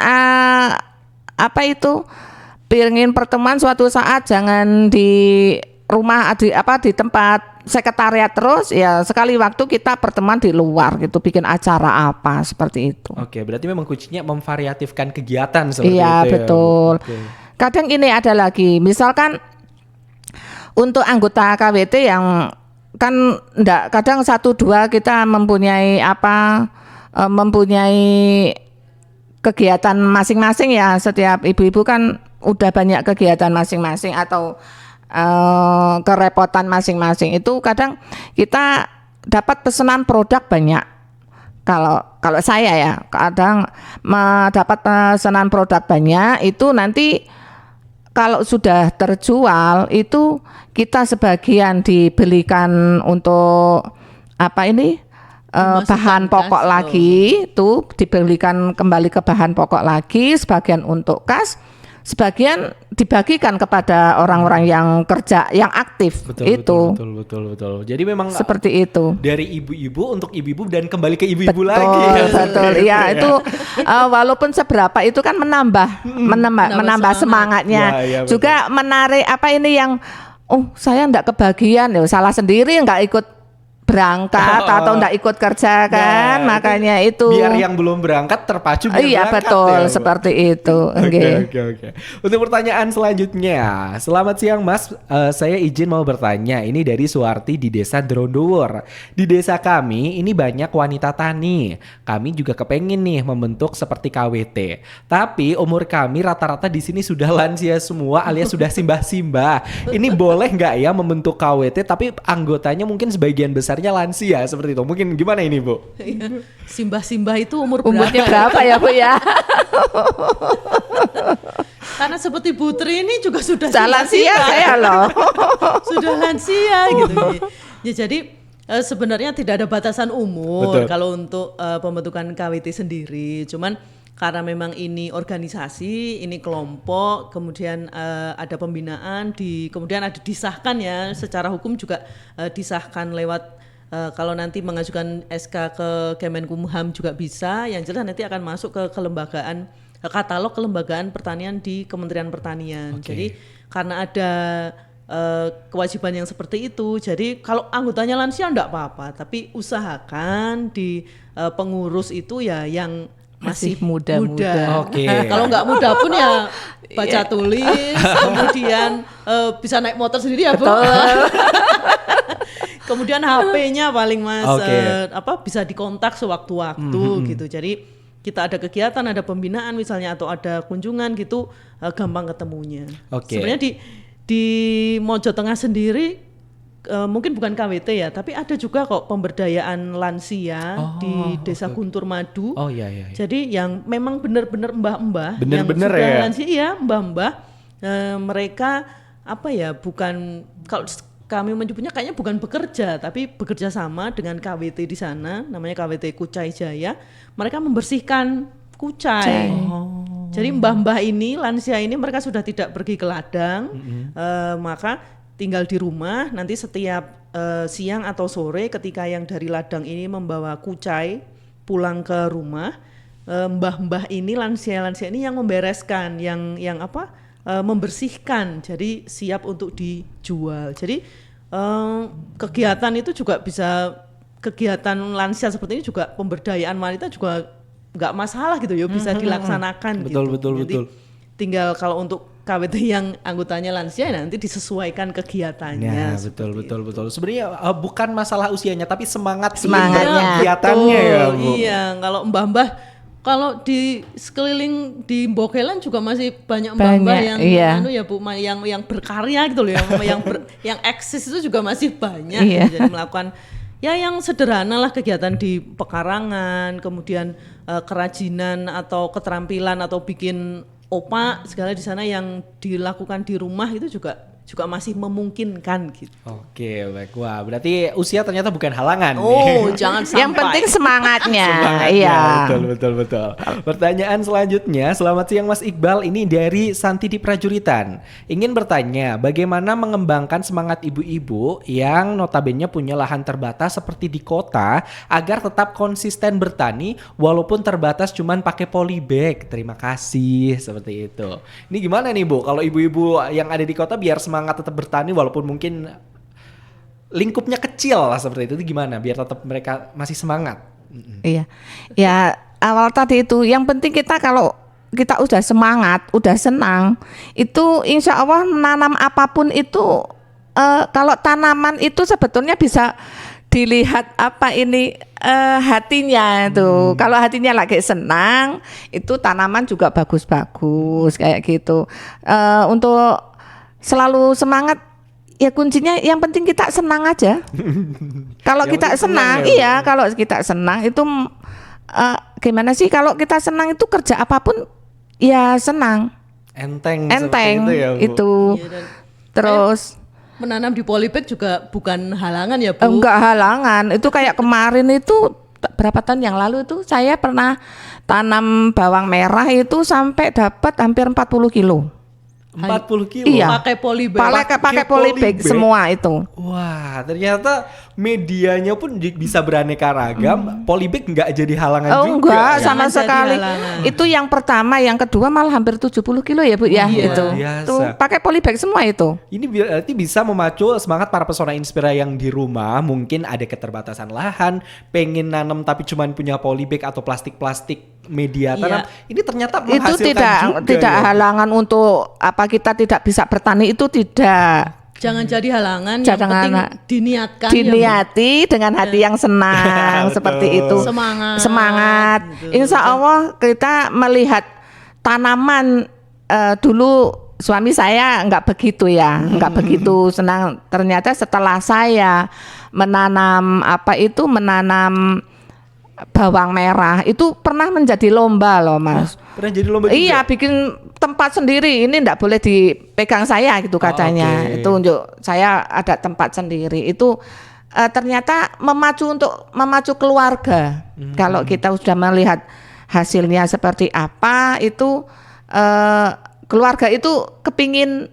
pingin pertemuan suatu saat, jangan di rumah di tempat sekretariat terus ya, sekali waktu kita pertemuan di luar gitu, bikin acara apa seperti itu. Oke, berarti memang kuncinya memvariatifkan kegiatan seperti itu. Iya, betul. Oke. Kadang ini ada lagi, misalkan untuk anggota KWT yang kan kadang 1-2 kita mempunyai kegiatan masing-masing ya, setiap ibu-ibu kan udah banyak kegiatan masing-masing atau kerepotan masing-masing. Itu kadang kita dapat pesanan produk banyak. Kalau saya ya kadang mendapat pesanan produk banyak, itu nanti kalau sudah terjual itu kita sebagian dibelikan untuk bahan pokok lagi, itu dibelikan kembali ke bahan pokok lagi, sebagian untuk kas, sebagian dibagikan kepada orang-orang yang kerja, yang aktif. Betul. Jadi memang seperti itu. Dari ibu-ibu untuk ibu-ibu dan kembali ke ibu-ibu lagi. Betul. Ya, itu walaupun seberapa itu kan menambah semangatnya. Ya, juga menarik yang saya enggak kebagian, ya salah sendiri, enggak ikut berangkat atau enggak ikut kerja kan, makanya itu biar yang belum berangkat terpacu biar iya, berangkat. Betul ya, seperti itu. Oke. Untuk pertanyaan selanjutnya, selamat siang Mas, saya izin mau bertanya. Ini dari Suwarti di Desa Drondowor. Di desa kami ini banyak wanita tani. Kami juga kepengen nih membentuk seperti KWT. Tapi umur kami rata-rata di sini sudah lansia semua alias sudah simbah-simbah. Ini boleh nggak ya membentuk KWT tapi anggotanya mungkin sebagian besar lansia seperti itu. Mungkin gimana ini, Bu? Simbah-simbah itu umurnya berapa ya, Bu ya? Karena seperti Bu Tri ini juga sudah lansia saya loh. Sudah lansia gitu. Ya, jadi sebenarnya tidak ada batasan umur. Betul. Kalau untuk pembentukan KWT sendiri. Cuman karena memang ini organisasi, ini kelompok, kemudian ada pembinaan, kemudian ada disahkan ya, secara hukum juga disahkan lewat kalau nanti mengajukan SK ke Kemenkumham juga bisa, yang jelas nanti akan masuk ke kelembagaan, katalog kelembagaan pertanian di Kementerian Pertanian. Okay. Jadi karena ada kewajiban yang seperti itu, jadi kalau anggotanya lansia enggak apa-apa, tapi usahakan di pengurus itu ya yang masih muda. Oke. Kalau nggak muda pun ya baca tulis, kemudian bisa naik motor sendiri ya, Bu. Kemudian HP-nya paling Mas Oke. bisa dikontak sewaktu-waktu gitu. Jadi kita ada kegiatan, ada pembinaan misalnya atau ada kunjungan gitu gampang ketemunya. Oke. Sebenarnya di Mojo Tengah sendiri mungkin bukan KWT ya, tapi ada juga kok pemberdayaan lansia di Desa Guntur Madu. Oh iya iya. Jadi yang memang benar-benar mbah-mbah Bener-bener yang sudah ya? lansia, iya mbah-mbah mereka apa ya, bukan kalau kami menyebutnya kayaknya bukan bekerja tapi bekerja sama dengan KWT di sana, namanya KWT Kucai Jaya. Mereka membersihkan kucai. Jadi mbah-mbah ini, lansia ini mereka sudah tidak pergi ke ladang, maka tinggal di rumah. Nanti setiap siang atau sore ketika yang dari ladang ini membawa kucai pulang ke rumah, mbah-mbah ini, lansia-lansia ini yang membereskan, yang membersihkan, jadi siap untuk dijual. Jadi kegiatan itu juga bisa, kegiatan lansia seperti ini juga pemberdayaan wanita juga nggak masalah gitu ya, bisa dilaksanakan. Betul, gitu. betul, Jadi, betul. tinggal kalau untuk KWT yang anggotanya lansia nanti disesuaikan kegiatannya. Nah, betul. Sebenarnya bukan masalah usianya tapi semangatnya Kegiatannya, ya, Bu. Iya, kalau mbah-mbah, kalau di sekeliling di Bokelan juga masih banyak mbah-mbah yang iya. ya Bu, yang berkarya gitu loh, yang eksis itu juga masih banyak. Iya. Gitu. Jadi melakukan ya yang sederhana lah, kegiatan di pekarangan, kemudian kerajinan atau keterampilan atau bikin opak segala di sana yang dilakukan di rumah itu juga masih memungkinkan gitu. Oke, baik. Wah, berarti usia ternyata bukan halangan Oh, nih. jangan sampai. Yang penting semangatnya. Semangatnya, Iya. Betul. Pertanyaan selanjutnya, selamat siang Mas Iqbal, ini dari Santi di Prajuritan. Ingin bertanya, bagaimana mengembangkan semangat ibu-ibu yang notabene punya lahan terbatas seperti di kota agar tetap konsisten bertani walaupun terbatas cuman pakai polybag. Terima kasih, seperti itu. Ini gimana nih Bu, kalau ibu-ibu yang ada di kota biar semangat tetap bertani walaupun mungkin lingkupnya kecil lah seperti itu gimana biar tetap mereka masih semangat? Iya. Ya, awal tadi itu yang penting kita kalau kita udah semangat, udah senang, itu insya Allah menanam apapun itu kalau tanaman itu sebetulnya bisa dilihat apa ini hatinya itu. Kalau hatinya lagi senang, itu tanaman juga bagus-bagus kayak gitu. Untuk selalu semangat, ya kuncinya yang penting kita senang aja. Kalau Yang kita penting senang, senang ya, iya, kalau kita senang itu gimana sih, kalau kita senang itu kerja apapun ya senang, Enteng enteng seperti itu ya, Bu. itu. Iya, dan Terus menanam di polybag juga bukan halangan ya Bu? enggak halangan. Itu kayak kemarin itu berapa tahun yang lalu itu saya pernah tanam bawang merah itu sampai dapat hampir 40 kilo. 40 kilo? Iya. Pakai polybag. Pakai polybag semua itu. Wah, ternyata medianya pun bisa beraneka ragam. Polybag nggak jadi halangan Oh juga. enggak, ya? sama Jangan jadi sekali. halangan. Itu yang pertama, yang kedua malah hampir 70 kilo ya Bu ya. Iya. Itu. Biasa. Tuh pakai polybag semua itu. Ini berarti bisa memacu semangat para pesona inspira yang di rumah. Mungkin ada keterbatasan lahan, pengen nanam tapi cuman punya polybag atau plastik-plastik media tanam. Ini ternyata Itu menghasilkan tidak juga ya. halangan untuk apa kita tidak bisa bertani, itu tidak. Jangan jadi halangan, Jangan yang penting halangan. diniatkan. Diniati dengan hati yang senang. Betul. Seperti itu. Semangat, gitu. Insya Allah kita melihat tanaman dulu suami saya nggak begitu ya, nggak begitu senang. Ternyata setelah saya menanam menanam bawang merah itu pernah menjadi lomba loh Mas. Pernah jadi lomba juga? Iya, bikin tempat sendiri. Ini enggak boleh dipegang saya gitu katanya. oke. Itu untuk saya ada tempat sendiri. Itu ternyata memacu keluarga. Kalau kita sudah melihat hasilnya seperti apa, itu keluarga itu kepingin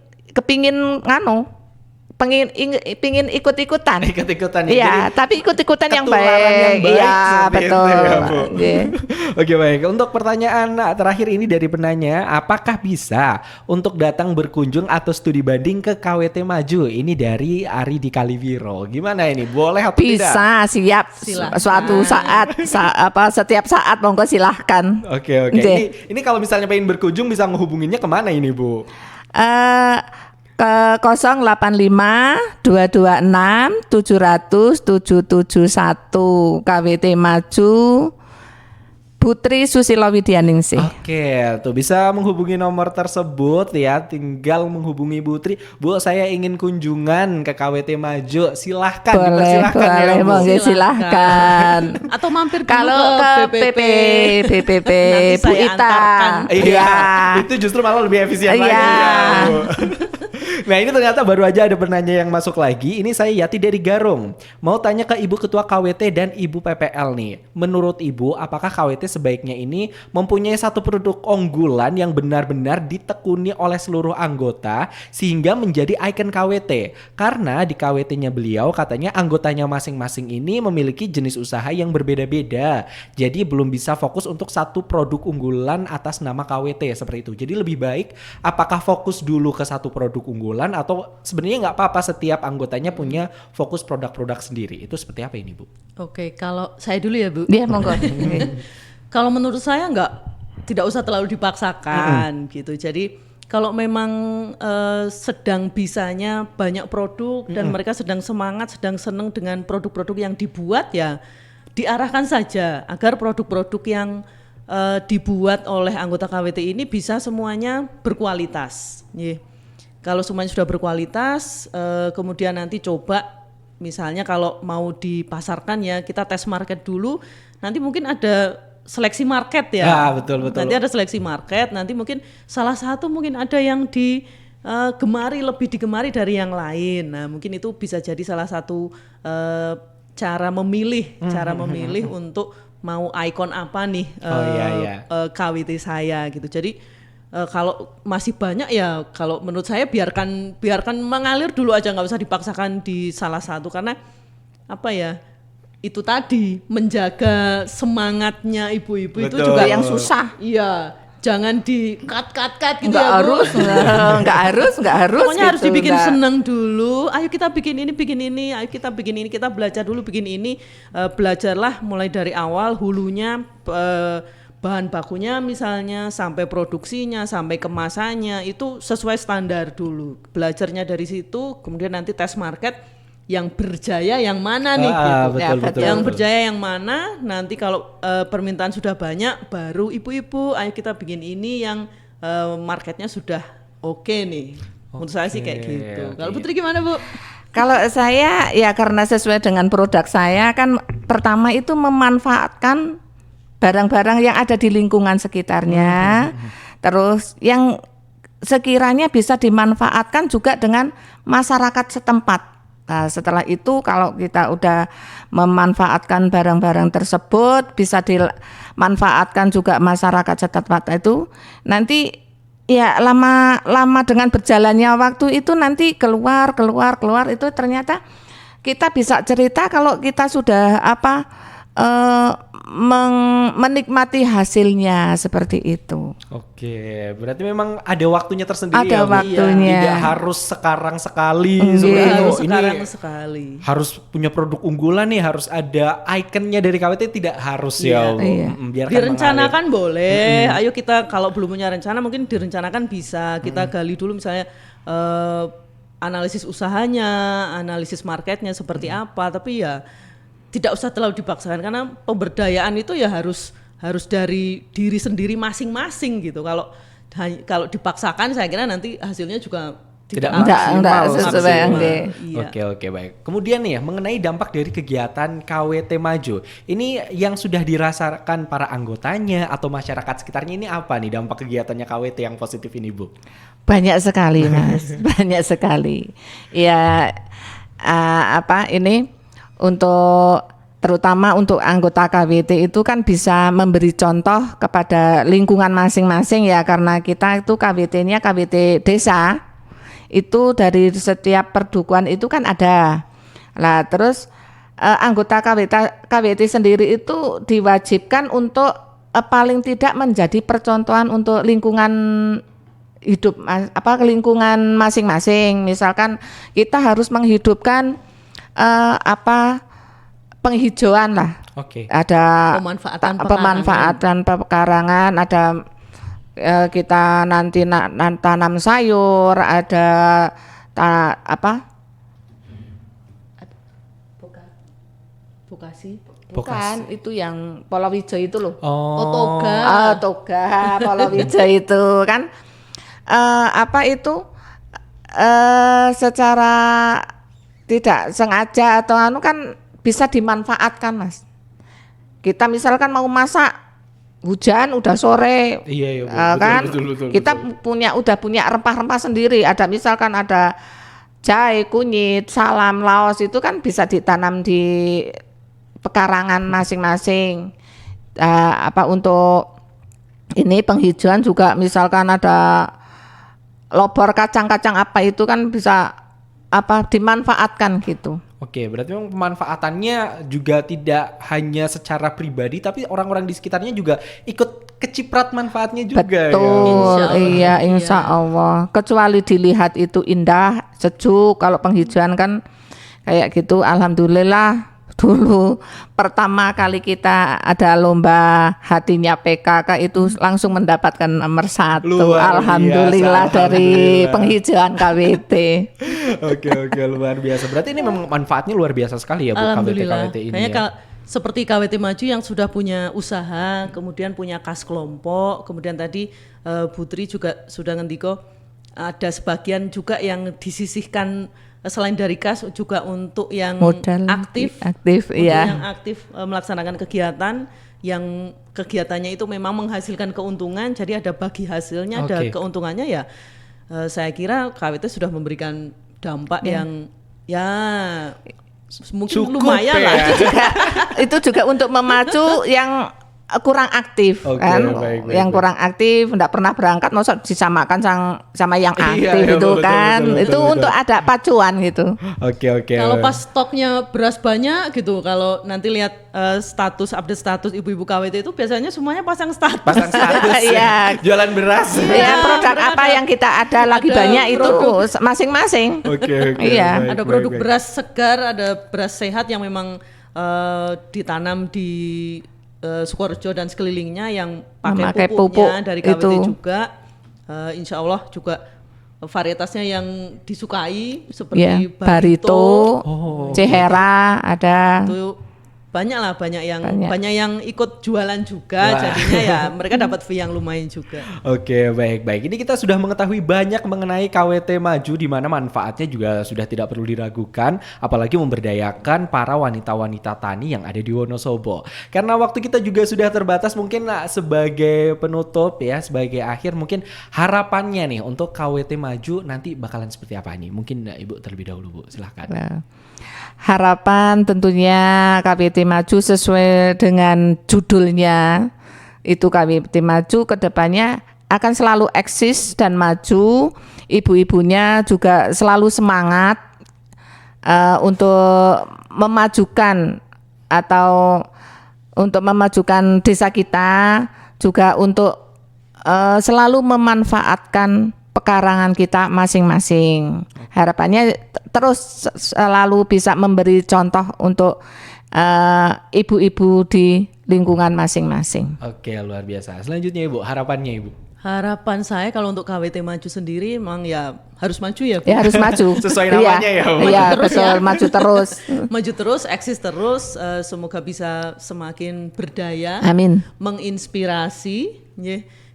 pingin ikut-ikutan. Ikut-ikutan ya. Iya, Jadi tapi ikut-ikutan yang ketularan baik. yang baik Iya, seperti itu betul. ya, Bu. Iya. Oke, baik. Untuk pertanyaan terakhir ini dari penanya, apakah bisa untuk datang berkunjung atau studi banding ke KWT Maju? Ini dari Ari di Kaliwiro. Gimana ini? Boleh atau tidak? Bisa, siap. Silakan. Suatu saat setiap saat monggo silahkan. Oke. Oke. Ini kalau misalnya pengen berkunjung bisa ngehubunginnya kemana ini, Bu? ke 085 226 700 771 KWT Maju Putri Susilo Widyaningsih. Oke, tuh bisa menghubungi nomor tersebut ya. Tinggal menghubungi Putri. Bu, saya ingin kunjungan ke KWT Maju. Silahkan, dipersilahkan boleh, ya, Bu. boleh, silahkan. Atau mampir dulu Kalau ke BPP Nanti Bu saya Ita. antarkan. Iya, itu justru malah lebih efisien lagi Iya. ya, Bu. Nah, ini ternyata baru aja ada penanya yang masuk lagi. Ini saya Yati dari Garung. Mau tanya ke Ibu Ketua KWT dan Ibu PPL nih. Menurut Ibu, apakah KWT sebaiknya ini mempunyai satu produk unggulan yang benar-benar ditekuni oleh seluruh anggota sehingga menjadi ikon KWT? Karena di KWT-nya beliau katanya anggotanya masing-masing ini memiliki jenis usaha yang berbeda-beda. Jadi belum bisa fokus untuk satu produk unggulan atas nama KWT seperti itu. Jadi lebih baik apakah fokus dulu ke satu produk unggulan atau sebenarnya nggak apa-apa setiap anggotanya punya fokus produk-produk sendiri. Itu seperti apa ini, Bu? Oke, kalau saya dulu ya, Bu. Dia monggo. Kalau menurut saya tidak usah terlalu dipaksakan gitu. Jadi kalau memang sedang bisanya banyak produk dan mereka sedang semangat, sedang senang dengan produk-produk yang dibuat, ya diarahkan saja agar produk-produk yang dibuat oleh anggota KWT ini bisa semuanya berkualitas. Kalau semuanya sudah berkualitas, kemudian nanti coba misalnya kalau mau dipasarkan ya kita tes market dulu, nanti mungkin ada seleksi market ya. Ya, betul. Nanti ada seleksi market, nanti mungkin salah satu mungkin ada yang lebih digemari dari yang lain. Nah, mungkin itu bisa jadi salah satu cara memilih untuk mau ikon apa nih KWT saya gitu. Jadi kalau masih banyak ya kalau menurut saya biarkan mengalir dulu aja, nggak usah dipaksakan di salah satu, karena apa ya, itu tadi menjaga semangatnya ibu-ibu itu juga yang susah. Iya, jangan di cut gitu ya, Bu. Nggak harus. Pokoknya gitu, harus dibikin enggak. seneng dulu. Ayo kita bikin ini, ayo kita bikin ini, kita belajar dulu bikin ini. Belajarlah mulai dari awal, hulunya, bahan bakunya misalnya, sampai produksinya, sampai kemasannya, itu sesuai standar dulu. Belajarnya dari situ, kemudian nanti tes market yang berjaya yang mana nih gitu. Betul. Yang berjaya yang mana, nanti kalau permintaan sudah banyak, baru ibu-ibu ayo kita bikin ini yang marketnya sudah oke nih. Menurut saya sih kayak gitu. Kalau Putri gimana, Bu? Kalau saya ya karena sesuai dengan produk saya kan, pertama itu memanfaatkan barang-barang yang ada di lingkungan sekitarnya, terus yang sekiranya bisa dimanfaatkan juga dengan masyarakat setempat. Nah, setelah itu kalau kita udah memanfaatkan barang-barang tersebut, bisa dimanfaatkan juga masyarakat setempat itu, nanti ya lama dengan berjalannya waktu itu nanti keluar itu ternyata kita bisa cerita kalau kita sudah menikmati hasilnya seperti itu. Oke, berarti memang ada waktunya tersendiri. Ada ya, Bu? waktunya. Tidak harus sekarang sekali. Sekali. Harus punya produk unggulan nih, harus ada ikonnya dari KWT, tidak harus ya, Bu. Iya. Biarkan Direncanakan mengalir. boleh. Ayo kita kalau belum punya rencana mungkin direncanakan bisa. Kita gali dulu misalnya analisis usahanya, analisis marketnya seperti apa. Tapi ya tidak usah terlalu dipaksakan, karena pemberdayaan itu ya harus dari diri sendiri masing-masing gitu. Kalau dipaksakan saya kira nanti hasilnya juga tidak sesuai yang Oke, baik. Kemudian nih ya, mengenai dampak dari kegiatan KWT Maju. Ini yang sudah dirasakan para anggotanya atau masyarakat sekitarnya, ini apa nih dampak kegiatannya KWT yang positif ini, Bu? Banyak sekali, Mas. Banyak sekali. Ya ini terutama untuk anggota KWT itu kan bisa memberi contoh kepada lingkungan masing-masing ya, karena kita itu KWT-nya KWT desa. Itu dari setiap perdukuhan itu kan ada. Lah terus anggota KWT sendiri itu diwajibkan untuk paling tidak menjadi percontohan untuk lingkungan hidup lingkungan masing-masing. Misalkan kita harus menghidupkan penghijauan lah. Oke. Ada pemanfaatan pekarangan, ada kita nanti tanam sayur, ada Bokasi. Bukan, itu yang Polowijo itu loh. Toga. Toga Polowijo itu kan secara tidak sengaja atau kan bisa dimanfaatkan, Mas. Kita misalkan mau masak hujan udah sore, Iya, kan betul, kita udah punya rempah-rempah sendiri. Ada misalkan ada jahe, kunyit, salam, laos, itu kan bisa ditanam di pekarangan masing-masing. Untuk ini penghijauan juga, misalkan ada lobor kacang-kacang apa itu kan bisa dimanfaatkan gitu. Oke, berarti memang pemanfaatannya juga tidak hanya secara pribadi, tapi orang-orang di sekitarnya juga ikut keciprat manfaatnya juga. Betul, ya. insya Allah. Kecuali dilihat itu indah, sejuk. Kalau penghijauan kan kayak gitu, alhamdulillah. Dulu pertama kali kita ada lomba hatinya PKK itu langsung mendapatkan nomor 1. Alhamdulillah, dari penghijauan KWT. Oke, luar biasa. Berarti ini memang manfaatnya luar biasa sekali ya Bu, KWT ini. Kayaknya seperti KWT Maju yang sudah punya usaha, kemudian punya kas kelompok, kemudian tadi Bu Tri juga sudah ngendiko ada sebagian juga yang disisihkan selain dari kas juga untuk yang modal aktif iya. Yang aktif melaksanakan kegiatan yang kegiatannya itu memang menghasilkan keuntungan, jadi ada bagi hasilnya, ada keuntungannya ya. Saya kira KWT sudah memberikan dampak yang mungkin cukup lumayan lah. Itu juga untuk memacu yang kurang aktif, baik, yang kurang aktif, tidak pernah berangkat, masa disamakan sama yang aktif betul, itu untuk ada pacuan gitu. Oke. Kalau pas stoknya beras banyak gitu, kalau nanti lihat update status ibu-ibu KWT itu biasanya semuanya pasang status. Iya. Jualan beras. Ya, produk apa yang kita ada lagi banyak itu masing-masing. Oke. Iya. Ada produk beras segar, ada beras sehat yang memang ditanam di Sukorejo dan sekelilingnya yang pakai pupuknya dari KWT itu. Juga insya Allah juga varietasnya yang disukai seperti Barito, Cehera ada. Itu banyak yang ikut jualan juga. Jadinya ya mereka dapat fee yang lumayan juga. Oke, baik. Ini kita sudah mengetahui banyak mengenai KWT Maju, di mana manfaatnya juga sudah tidak perlu diragukan, apalagi memberdayakan para wanita-wanita tani yang ada di Wonosobo. Karena waktu kita juga sudah terbatas, mungkin sebagai penutup ya, sebagai akhir, mungkin harapannya nih untuk KWT Maju nanti bakalan seperti apa nih? Mungkin Ibu terlebih dahulu, Bu, silahkan. Harapan tentunya KWT Maju sesuai dengan judulnya, itu KWT Maju kedepannya akan selalu eksis dan maju. Ibu-ibunya juga selalu semangat untuk memajukan desa kita, juga untuk selalu memanfaatkan pekarangan kita masing-masing. Harapannya terus selalu bisa memberi contoh untuk ibu-ibu di lingkungan masing-masing. Oke, luar biasa. Selanjutnya Ibu, harapannya Ibu. Harapan saya kalau untuk KWT Maju sendiri memang ya harus maju ya Bu. Ya harus maju. Sesuai namanya ya Bu. Iya, betul, maju terus. Maju terus, eksis terus, semoga bisa semakin berdaya. Amin. Menginspirasi.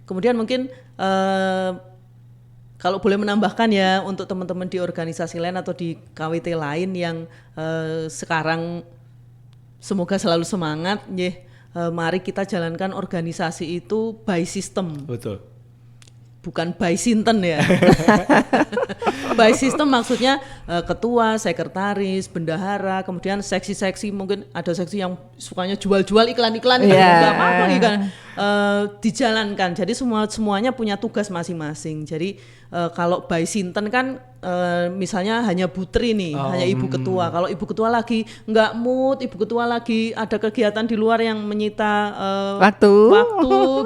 Kemudian mungkin kalau boleh menambahkan ya, untuk teman-teman di organisasi lain atau di KWT lain yang sekarang semoga selalu semangat, mari kita jalankan organisasi itu by system. Betul. Bukan by sinten ya. By system maksudnya ketua, sekretaris, bendahara, kemudian seksi-seksi, mungkin ada seksi yang sukanya jual-jual iklan-iklan, nggak apa-apa gitu kan. Dijalankan. Jadi semuanya punya tugas masing-masing. Jadi kalau by sinten kan misalnya hanya Bu Tri nih, hanya ibu ketua. Kalau ibu ketua lagi nggak mood, ibu ketua lagi ada kegiatan di luar yang menyita waktu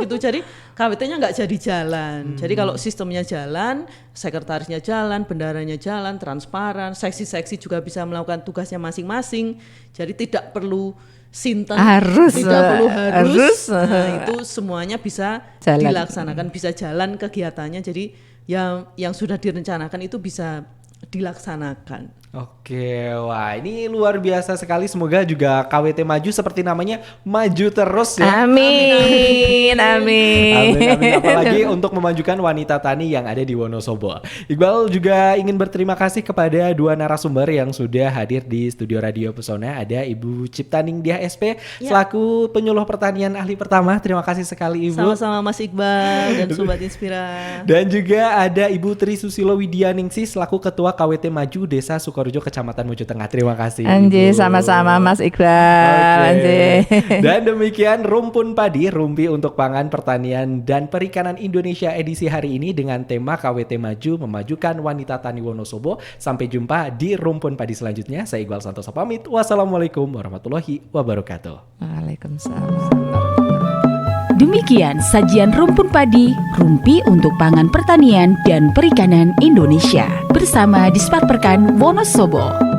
gitu. Jadi KWT-nya nggak jadi jalan. Jadi kalau sistemnya jalan, sekretarisnya jalan, bendaharanya jalan, transparan, seksi-seksi juga bisa melakukan tugasnya masing-masing. Jadi tidak perlu Sinten, Harus, tidak perlu harus. harus. Nah, itu semuanya bisa Jalan. dilaksanakan, bisa jalan kegiatannya. Jadi yang sudah direncanakan itu bisa dilaksanakan. Oke, wah ini luar biasa sekali. Semoga juga KWT Maju seperti namanya maju terus ya. Amin. Amin, amin. Apalagi untuk memajukan wanita tani yang ada di Wonosobo. Iqbal juga ingin berterima kasih kepada dua narasumber yang sudah hadir di studio Radio Pesona. Ada Ibu Ciptaning Diah SP selaku penyuluh pertanian ahli pertama. Terima kasih sekali Ibu. Sama-sama Mas Iqbal dan Sobat Inspira. Dan juga ada Ibu Tri Susilo Widyaningsih selaku Ketua KWT Maju Desa Sukorejo, Kecamatan Mojo Tengah. Terima kasih Anji, Ibu. sama-sama Mas Iqbal. Oke. Anji. Dan demikian Rumpun Padi, Rumpi untuk Pangan Pertanian dan Perikanan Indonesia edisi hari ini dengan tema KWT Maju Memajukan Wanita Tani Wonosobo. Sampai jumpa di Rumpun Padi selanjutnya. Saya Iqbal Santoso pamit. Wassalamualaikum warahmatullahi wabarakatuh. Waalaikumsalam. Demikian sajian Rumpun Padi, Rumpi untuk Pangan Pertanian dan Perikanan Indonesia bersama Disparperkan Wonosobo.